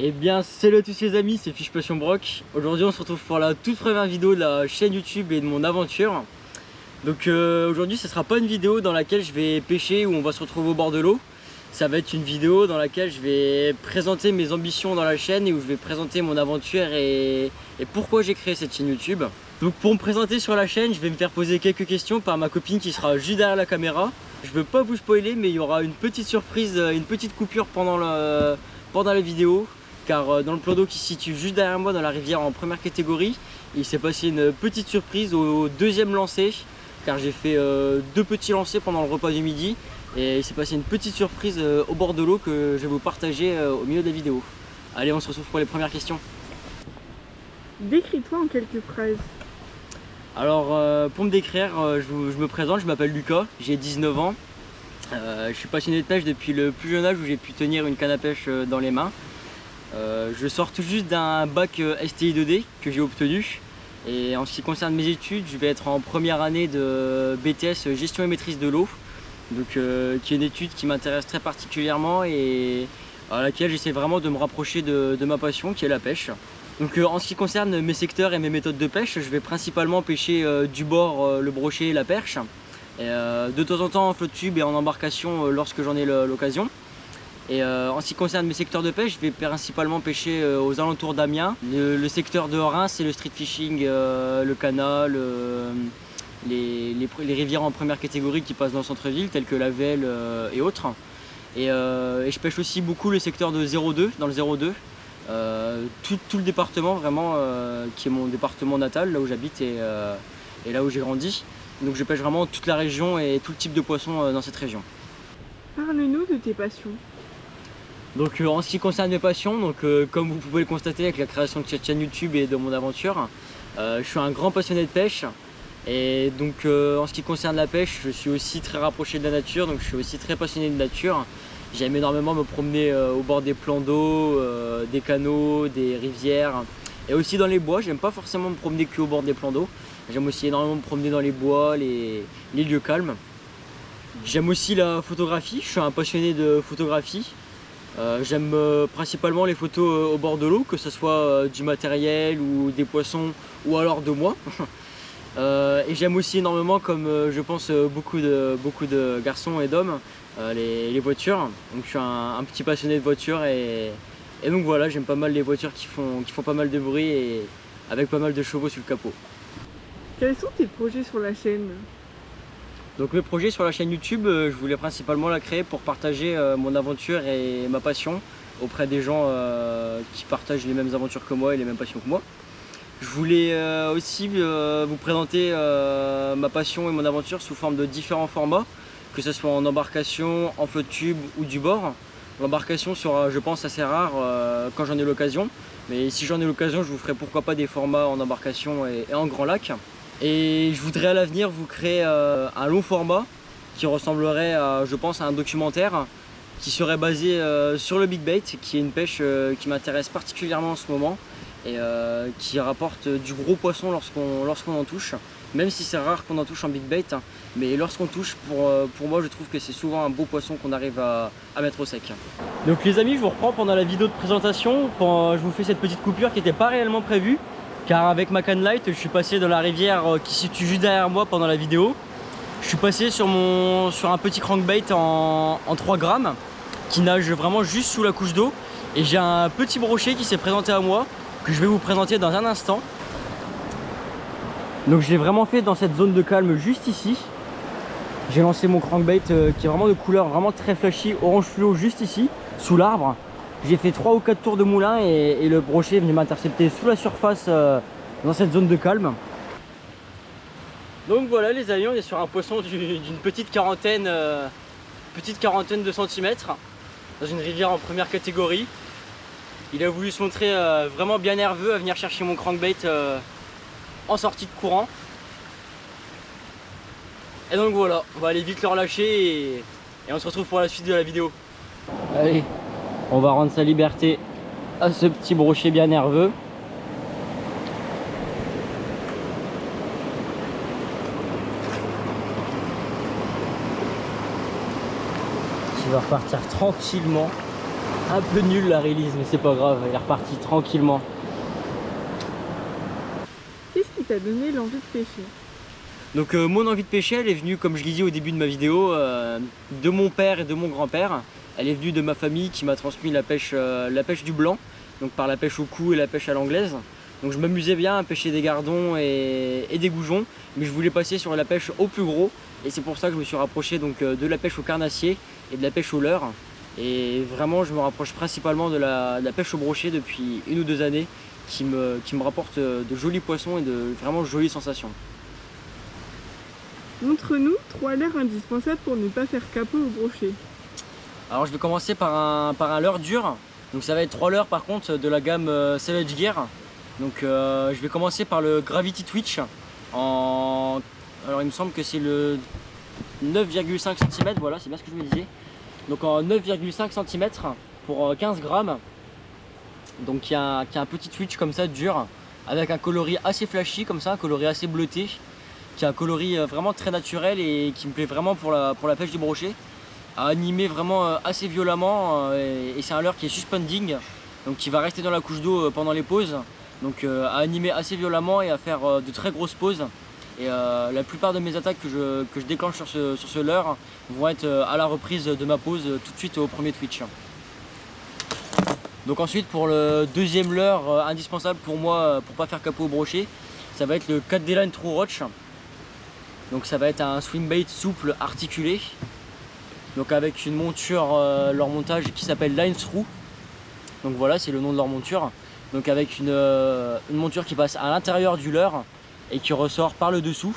Eh bien salut à tous les amis, c'est Fish Passion Brock. Aujourd'hui on se retrouve pour la toute première vidéo de la chaîne YouTube et de mon aventure. Donc aujourd'hui ce sera pas une vidéo dans laquelle je vais pêcher ou on va se retrouver au bord de l'eau. Ça va être une vidéo dans laquelle je vais présenter mes ambitions dans la chaîne et où je vais présenter mon aventure et pourquoi j'ai créé cette chaîne YouTube. Donc pour me présenter sur la chaîne, je vais me faire poser quelques questions par ma copine qui sera juste derrière la caméra. Je veux pas vous spoiler, mais il y aura une petite surprise, une petite coupure pendant la vidéo. Car dans le plan d'eau qui se situe juste derrière moi dans la rivière en première catégorie, il s'est passé une petite surprise au deuxième lancer, car j'ai fait deux petits lancers pendant le repas du midi et il s'est passé une petite surprise au bord de l'eau que je vais vous partager au milieu de la vidéo. Allez, on se retrouve pour les premières questions. Décris-toi en quelques phrases. Alors pour me décrire, je me présente, je m'appelle Lucas, j'ai 19 ans. Je suis passionné de pêche depuis le plus jeune âge où j'ai pu tenir une canne à pêche dans les mains. Je sors tout juste d'un bac STI 2D que j'ai obtenu. Et en ce qui concerne mes études, je vais être en première année de BTS Gestion et Maîtrise de l'eau. Donc qui est une étude qui m'intéresse très particulièrement et à laquelle j'essaie vraiment de me rapprocher de ma passion qui est la pêche. Donc en ce qui concerne mes secteurs et mes méthodes de pêche, je vais principalement pêcher du bord, le brochet et la perche. Et, de temps en temps en flotte tube et en embarcation lorsque j'en ai l'occasion. Et en ce qui concerne mes secteurs de pêche, je vais principalement pêcher aux alentours d'Amiens. Le secteur de Reims, c'est le street fishing, le canal, les rivières en première catégorie qui passent dans le centre-ville, telles que la Velle et autres. Et je pêche aussi beaucoup le secteur de 02, dans le 02. Tout le département vraiment, qui est mon département natal, là où j'habite et là où j'ai grandi. Donc je pêche vraiment toute la région et tout le type de poissons dans cette région. Parle-nous de tes passions. Donc en ce qui concerne mes passions, donc, comme vous pouvez le constater avec la création de cette chaîne YouTube et de mon aventure, je suis un grand passionné de pêche. Et donc en ce qui concerne la pêche, je suis aussi très rapproché de la nature, donc je suis aussi très passionné de nature. J'aime énormément me promener au bord des plans d'eau, des canaux, des rivières et aussi dans les bois. J'aime pas forcément me promener que au bord des plans d'eau. J'aime aussi énormément me promener dans les bois, les lieux calmes. J'aime aussi la photographie, je suis un passionné de photographie. J'aime principalement les photos au bord de l'eau, que ce soit du matériel ou des poissons ou alors de moi. Et j'aime aussi énormément, comme je pense beaucoup de garçons et d'hommes, les voitures. Donc je suis un petit passionné de voitures et donc voilà, j'aime pas mal les voitures qui font pas mal de bruit et avec pas mal de chevaux sur le capot. Quels sont tes projets sur la chaîne? Donc mes projets sur la chaîne YouTube, je voulais principalement la créer pour partager mon aventure et ma passion auprès des gens qui partagent les mêmes aventures que moi et les mêmes passions que moi. Je voulais aussi vous présenter ma passion et mon aventure sous forme de différents formats, que ce soit en embarcation, en flotte tube ou du bord. L'embarcation sera, je pense, assez rare quand j'en ai l'occasion, mais si j'en ai l'occasion, je vous ferai pourquoi pas des formats en embarcation et en grand lac. Et je voudrais à l'avenir vous créer un long format qui ressemblerait à, je pense, à un documentaire qui serait basé sur le big bait, qui est une pêche qui m'intéresse particulièrement en ce moment et qui rapporte du gros poisson lorsqu'on en touche, même si c'est rare qu'on en touche en big bait, mais lorsqu'on touche, pour moi je trouve que c'est souvent un beau poisson qu'on arrive à mettre au sec. Donc les amis, je vous reprends pendant la vidéo de présentation, je vous fais cette petite coupure qui n'était pas réellement prévue. Car avec ma canne light, je suis passé dans la rivière qui se situe juste derrière moi pendant la vidéo. Je suis passé sur un petit crankbait en 3 grammes qui nage vraiment juste sous la couche d'eau. Et j'ai un petit brochet qui s'est présenté à moi, que je vais vous présenter dans un instant. Donc je l'ai vraiment fait dans cette zone de calme juste ici. J'ai lancé mon crankbait qui est vraiment de couleur vraiment très flashy, orange fluo juste ici, sous l'arbre. J'ai fait 3 ou 4 tours de moulin et le brochet est venu m'intercepter sous la surface dans cette zone de calme. Donc voilà les amis, on est sur un poisson d'une petite quarantaine de centimètres dans une rivière en première catégorie. Il a voulu se montrer vraiment bien nerveux à venir chercher mon crankbait en sortie de courant. Et donc voilà, on va aller vite le relâcher et on se retrouve pour la suite de la vidéo. Allez. On va rendre sa liberté à ce petit brochet bien nerveux. Qui va repartir tranquillement Un peu nul la release, mais c'est pas grave, il est reparti tranquillement. Qu'est-ce qui t'a donné l'envie de pêcher? Donc mon envie de pêcher, elle est venue, comme je disais au début de ma vidéo, de mon père et de mon grand-père. Elle est venue de ma famille qui m'a transmis la pêche du blanc, donc par la pêche au cou et la pêche à l'anglaise. Donc je m'amusais bien à pêcher des gardons et des goujons, mais je voulais passer sur la pêche au plus gros. Et c'est pour ça que je me suis rapproché donc, de la pêche au carnassier et de la pêche au leurre. Et vraiment, je me rapproche principalement de la pêche au brochet depuis 1 ou 2 années, qui me rapporte de jolis poissons et de vraiment jolies sensations. Montre-nous 3 leurres indispensables pour ne pas faire capot au brochet. Alors je vais commencer par un leurre dur. Donc ça va être 3 leurres par contre de la gamme Savage Gear. Donc je vais commencer par le Gravity Twitch. Alors il me semble que c'est le 9,5 cm, voilà, c'est bien ce que je me disais. Donc en 9,5 cm pour 15 grammes. Donc qui a un petit twitch comme ça dur, avec un coloris assez flashy comme ça, un coloris assez bleuté, qui a un coloris vraiment très naturel et qui me plaît vraiment pour la pêche du brochet, à animer vraiment assez violemment, et c'est un leurre qui est suspending, donc qui va rester dans la couche d'eau pendant les pauses, donc à animer assez violemment et à faire de très grosses pauses. Et la plupart de mes attaques que je déclenche sur ce leurre vont être à la reprise de ma pause tout de suite au premier twitch. Donc ensuite pour le deuxième leurre indispensable pour moi pour pas faire capot au brochet, ça va être le 4D Line True Roach. Donc ça va être un swimbait souple articulé, donc avec une monture, leur montage qui s'appelle Line Through. Donc voilà, c'est le nom de leur monture. Donc avec une monture qui passe à l'intérieur du leurre et qui ressort par le dessous,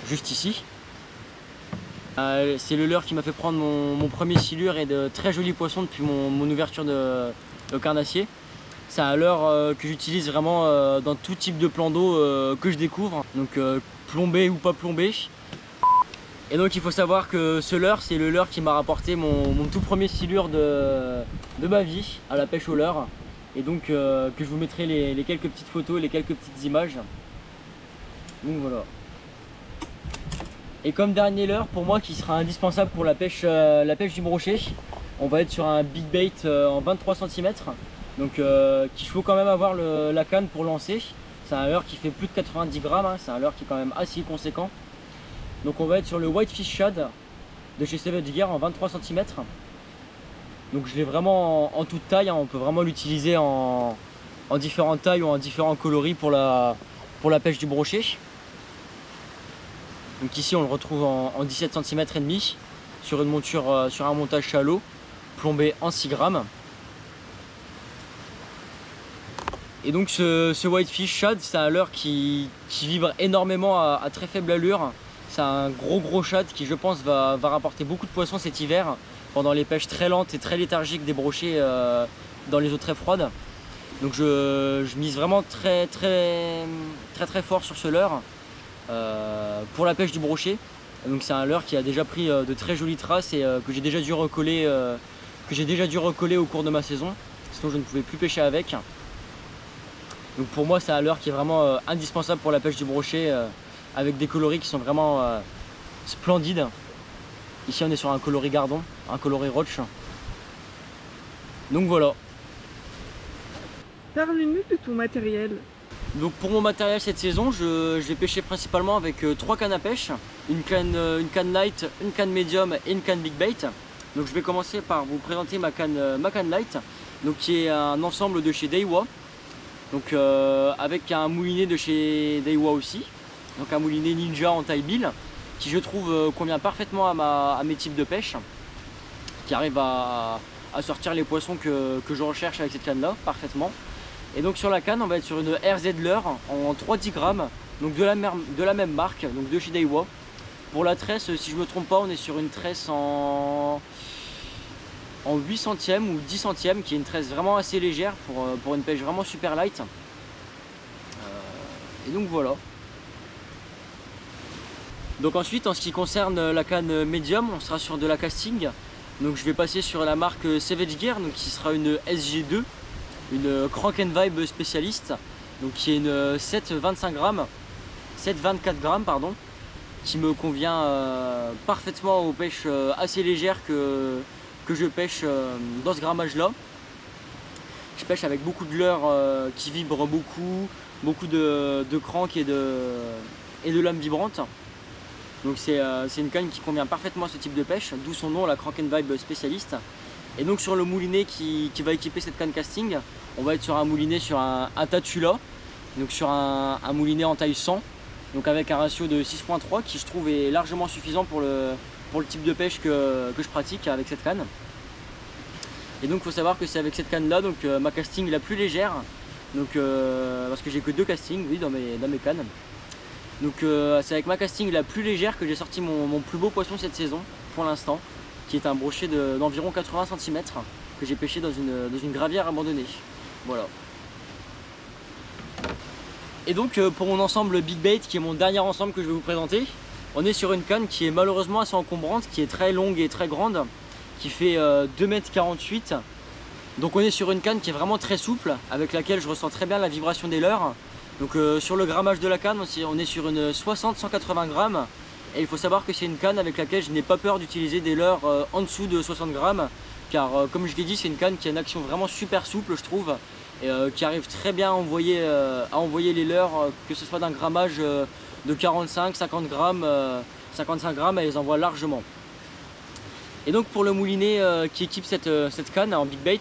juste ici. C'est le leurre qui m'a fait prendre mon premier silure et de très jolis poissons depuis mon ouverture de carnassier. C'est un leurre que j'utilise vraiment dans tout type de plan d'eau que je découvre, donc plombé ou pas plombé. Et donc il faut savoir que ce leurre, c'est le leurre qui m'a rapporté mon tout premier silure de ma vie à la pêche au leurre. Et donc que je vous mettrai les quelques petites photos, les quelques petites images. Donc voilà. Et comme dernier leurre pour moi qui sera indispensable pour la pêche du brochet, on va être sur un big bait en 23 cm. Donc qu'il faut quand même avoir la canne pour lancer. C'est un leurre qui fait plus de 90 grammes, hein. C'est un leurre qui est quand même assez conséquent. Donc on va être sur le Whitefish Shad de chez Savage Gear en 23 cm. Donc je l'ai vraiment en toute taille, hein. On peut vraiment l'utiliser en différentes tailles ou en différents coloris pour la pêche du brochet. Donc ici on le retrouve en 17 cm et demi sur une monture, sur un montage shallow plombé en 6 grammes. Et donc ce Whitefish Shad, c'est un leurre qui vibre énormément à très faible allure. C'est un gros shad qui je pense va rapporter beaucoup de poissons cet hiver pendant les pêches très lentes et très léthargiques des brochets dans les eaux très froides. Donc je mise vraiment très fort sur ce leurre pour la pêche du brochet. Donc c'est un leurre qui a déjà pris de très jolies traces et que j'ai déjà dû recoller au cours de ma saison, sinon je ne pouvais plus pêcher avec. Donc pour moi c'est un leurre qui est vraiment indispensable pour la pêche du brochet, avec des coloris qui sont vraiment splendides. Ici on est sur un coloris gardon, un coloris roach. Donc voilà. Parle-nous de ton matériel. Donc pour mon matériel cette saison, je vais pêcher principalement avec 3 cannes à pêche, une canne light, une canne médium et une canne big bait. Donc je vais commencer par vous présenter ma canne light, donc qui est un ensemble de chez Daiwa. Donc avec un moulinet de chez Daiwa aussi, donc un moulinet Ninja en taille bill, qui je trouve convient parfaitement à mes types de pêche, qui arrive à sortir les poissons que je recherche avec cette canne là parfaitement. Et donc sur la canne on va être sur une RZ leurre en 3-10 grammes, donc de la même marque, donc de chez Daiwa. Pour la tresse, si je ne me trompe pas, on est sur une tresse en 8 centièmes ou 10 centièmes, qui est une tresse vraiment assez légère pour une pêche vraiment super light. Et donc voilà. Donc ensuite en ce qui concerne la canne médium, on sera sur de la casting. Donc je vais passer sur la marque Savage Gear, donc qui sera une SG2, une Crank and Vibe spécialiste, donc qui est une 7,24 grammes pardon, qui me convient parfaitement aux pêches assez légères que que je pêche dans ce grammage là. Je pêche avec beaucoup de leurres qui vibrent beaucoup de cranks et de lames vibrantes. Donc c'est une canne qui convient parfaitement à ce type de pêche, d'où son nom, la Crank & Vibe spécialiste. Et donc sur le moulinet qui va équiper cette canne casting, on va être sur un moulinet sur un Tatula, donc sur un moulinet en taille 100, donc avec un ratio de 6.3 qui je trouve est largement suffisant pour le type de pêche que je pratique avec cette canne. Et donc il faut savoir que c'est avec cette canne là, donc ma casting la plus légère, donc, parce que j'ai que 2 castings oui, dans mes cannes. Donc c'est avec ma casting la plus légère que j'ai sorti mon plus beau poisson cette saison pour l'instant, qui est un brochet d'environ 80 cm que j'ai pêché dans une gravière abandonnée. Voilà. Et donc pour mon ensemble Big Bait, qui est mon dernier ensemble que je vais vous présenter, on est sur une canne qui est malheureusement assez encombrante, qui est très longue et très grande, qui fait 2,48 m. Donc on est sur une canne qui est vraiment très souple, avec laquelle je ressens très bien la vibration des leurres. Donc sur le grammage de la canne, on est sur une 60-180 grammes. Et il faut savoir que c'est une canne avec laquelle je n'ai pas peur d'utiliser des leurres en dessous de 60 grammes. Car comme je l'ai dit, c'est une canne qui a une action vraiment super souple, je trouve. Et qui arrive très bien à envoyer les leurres, que ce soit d'un grammage de 45, 50 grammes, 55 grammes, elle les envoie largement. Et donc pour le moulinet qui équipe cette canne en Big Bait,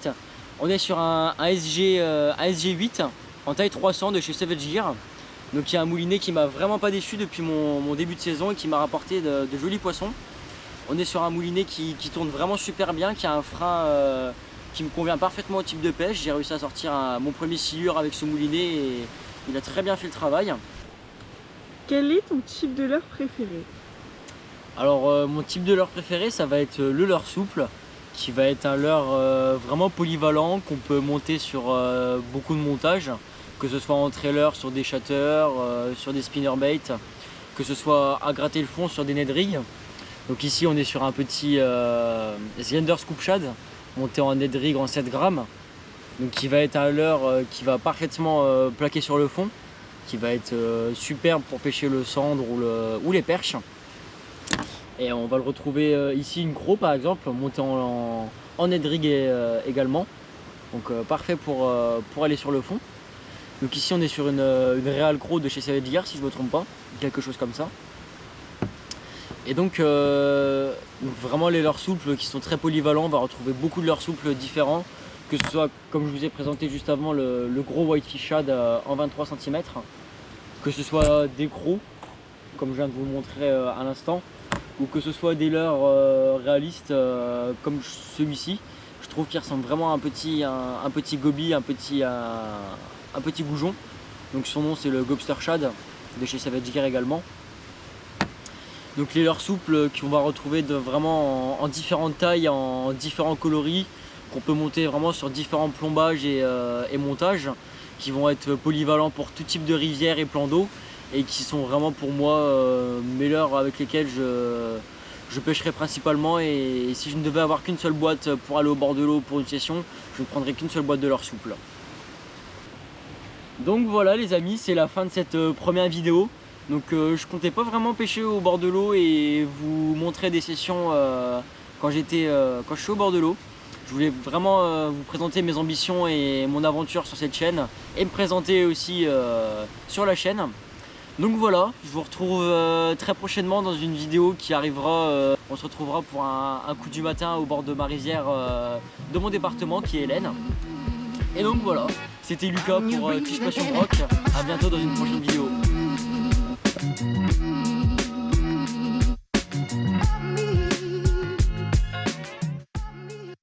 on est sur un SG8 en taille 300 de chez Savage Gear. Donc il y a un moulinet qui m'a vraiment pas déçu depuis mon début de saison et qui m'a rapporté de jolis poissons. On est sur un moulinet qui tourne vraiment super bien, qui a un frein qui me convient parfaitement au type de pêche. J'ai réussi à sortir mon premier silure avec ce moulinet et il a très bien fait le travail. Quel est ton type de leurre préféré? Alors mon type de leurre préféré, ça va être le leurre souple, qui va être un leurre vraiment polyvalent qu'on peut monter sur beaucoup de montages, que ce soit en trailer sur des chatteurs, sur des spinnerbait, que ce soit à gratter le fond sur des Ned rigs. Donc ici on est sur un petit Slender Scoop Shad monté en Ned rig en 7 grammes, donc qui va être un leurre qui va parfaitement plaquer sur le fond, qui va être superbe pour pêcher le cendre ou les perches. Et on va le retrouver ici une croc par exemple, montée en Ned rig également. Donc parfait pour aller sur le fond. Donc ici on est sur une Real Croc de chez Savage Gear si je ne me trompe pas, quelque chose comme ça. Et donc vraiment les leurres souples qui sont très polyvalents, on va retrouver beaucoup de leurres souples différents, que ce soit comme je vous ai présenté juste avant le gros Whitefish Shad en 23 cm, que ce soit des crocs comme je viens de vous le montrer à l'instant, ou que ce soit des leurres réalistes comme celui-ci. Je trouve qu'il ressemble vraiment à un petit goby, un petit goujon. Donc son nom c'est le Gobster Shad de chez Savage Gear également. Donc les leurres souples qu'on va retrouver vraiment en différentes tailles, en différents coloris, qu'on peut monter vraiment sur différents plombages et montages, qui vont être polyvalents pour tout type de rivière et plans d'eau, et qui sont vraiment pour moi mes leurres avec lesquels je pêcherai principalement. Et si je ne devais avoir qu'une seule boîte pour aller au bord de l'eau pour une session, je ne prendrais qu'une seule boîte de leurres souples. Donc voilà les amis, c'est la fin de cette première vidéo. Donc je comptais pas vraiment pêcher au bord de l'eau et vous montrer des sessions quand je suis au bord de l'eau. Je voulais vraiment vous présenter mes ambitions et mon aventure sur cette chaîne, et me présenter aussi sur la chaîne. Donc voilà, je vous retrouve très prochainement dans une vidéo qui arrivera. On se retrouvera pour un coup du matin au bord de ma rivière de mon département qui est Hélène. Et donc voilà, c'était Lucas pour Fish Passion Broc. A bientôt dans une prochaine vidéo.